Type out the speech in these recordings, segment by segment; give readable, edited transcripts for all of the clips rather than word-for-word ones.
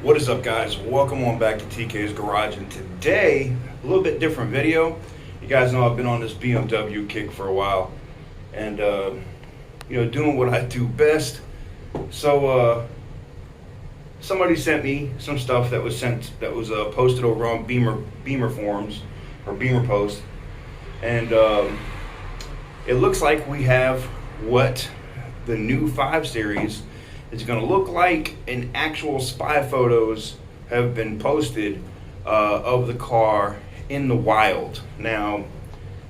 What is up, guys? Welcome on back to TK's Garage, and today a little bit different video. You guys know I've been on this BMW kick for a while, and doing what I do best. So somebody sent me some stuff that was posted over on Beamer forums or Beamer post, and it looks like we have what the new 5 Series is going to look like, and actual spy photos have been posted of the car in the wild. Now,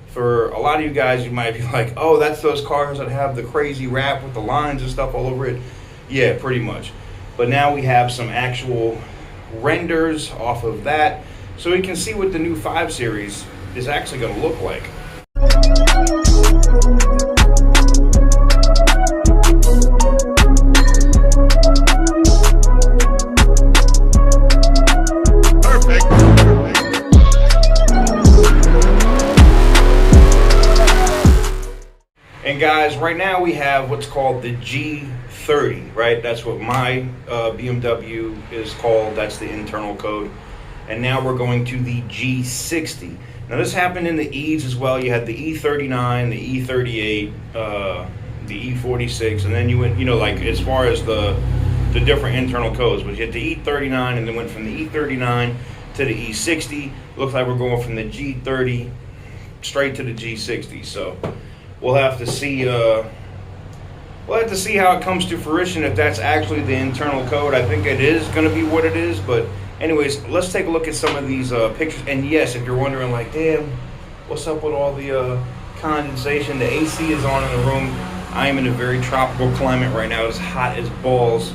for a lot of you guys, you might be like, oh, that's those cars that have the crazy wrap with the lines and stuff all over it. Yeah, pretty much. But now we have some actual renders off of that, so we can see what the new 5 Series is actually going to look like. And guys, right now we have what's called the G30, right? That's what my BMW is called. That's the internal code. And now we're going to the G60. Now this happened in the E's as well. You had the E39, the E38, the E46, and then you went, like as far as the different internal codes. But you had the E39, and then went from the E39 to the E60. Looks like we're going from the G30 straight to the G60. So we'll have to see. We'll have to see how it comes to fruition, if that's actually the internal code. I think it is going to be what it is. But anyways, let's take a look at some of these pictures. And yes, if you're wondering, like, damn, what's up with all the condensation? The AC is on in the room. I am in a very tropical climate right now. It's hot as balls.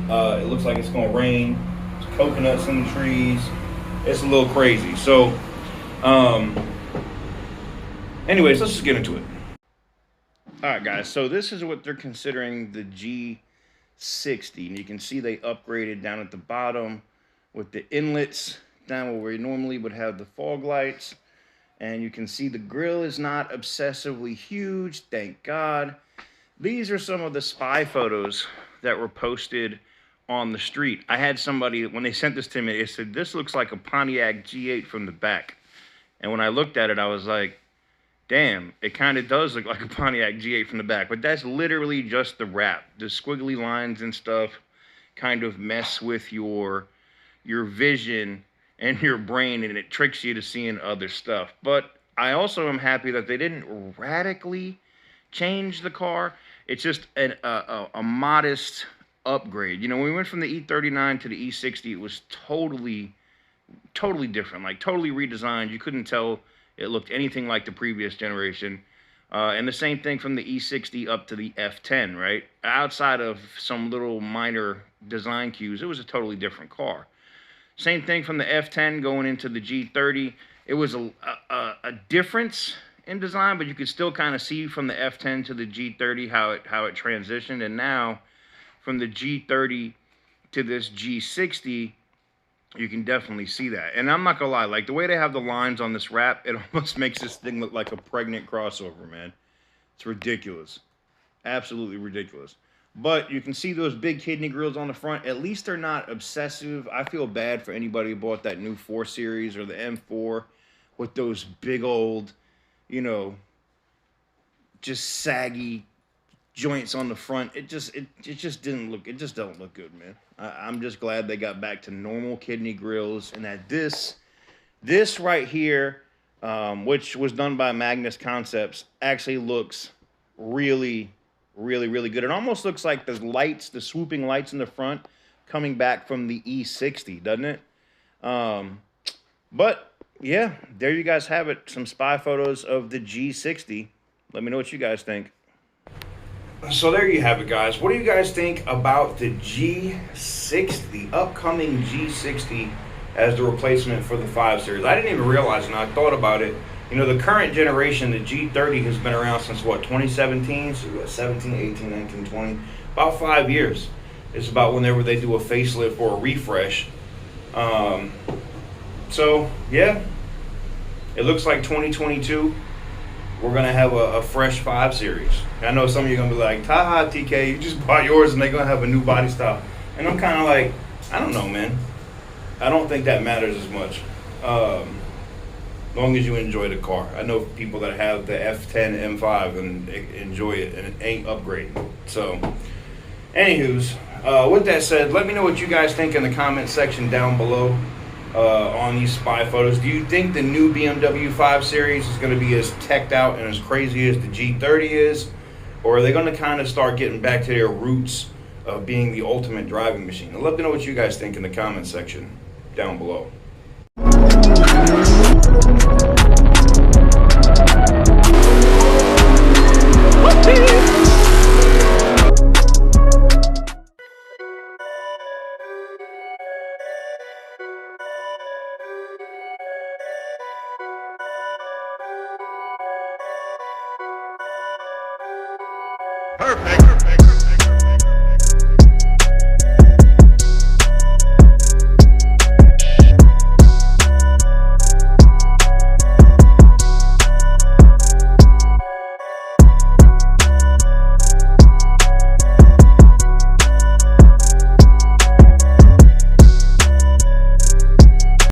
It looks like it's going to rain. There's coconuts in the trees. It's a little crazy. So, anyways, let's just get into it. Alright guys, so this is what they're considering the G60, and you can see they upgraded down at the bottom with the inlets down where we normally would have the fog lights, and you can see the grille is not obsessively huge, thank God. These are some of the spy photos that were posted on the street. I had somebody, when they sent this to me, they said, this looks like a Pontiac G8 from the back. And when I looked at it, I was like, damn, it kind of does look like a Pontiac G8 from the back, but that's literally just the wrap. The squiggly lines and stuff kind of mess with your vision and your brain, and it tricks you to seeing other stuff. But I also am happy that they didn't radically change the car. It's just a modest upgrade. When we went from the E39 to the E60, it was totally different, like totally redesigned. You couldn't tell it looked anything like the previous generation. And the same thing from the E60 up to the F10, right? Outside of some little minor design cues, it was a totally different car. Same thing from the F10 going into the G30. It was a difference in design, but you could still kind of see from the F10 to the G30 how it transitioned. And now from the G30 to this G60, you can definitely see that. And I'm not gonna lie, like the way they have the lines on this wrap, it almost makes this thing look like a pregnant crossover, man. It's ridiculous. Absolutely ridiculous. But you can see those big kidney grills on the front. At least they're not obsessive. I feel bad for anybody who bought that new 4 Series or the M4 with those big old, just saggy joints on the front. It just didn't look, it just don't look good, man. I'm just glad they got back to normal kidney grills, and that this right here, which was done by Magnus Concepts, actually looks really good. It almost looks like the lights, the swooping lights in the front coming back from the E60, doesn't it? But yeah, there you guys have it. Some spy photos of the G60. Let me know what you guys think. So there you have it, guys. What do you guys think about the G60, the upcoming G60 as the replacement for the 5 Series? I didn't even realize, and I thought about it. The current generation, the G30, has been around since, what, 2017? So we got 17, 18, 19, 20. About 5 years. It's about whenever they do a facelift or a refresh. So, yeah. It looks like 2022. We're going to have a fresh 5 Series. I know some of you are going to be like, haha, TK, you just bought yours and they're going to have a new body style. And I'm kind of like, I don't know, man. I don't think that matters as much. Long as you enjoy the car. I know people that have the F10 M5 and enjoy it and it ain't upgrading. So, anywho's, with that said, let me know what you guys think in the comment section down below on these spy photos. Do you think the new BMW 5 Series is going to be as teched out and as crazy as the G30 is? Or are they going to kind of start getting back to their roots of being the ultimate driving machine? I'd love to know what you guys think in the comment section down below. Whoopee!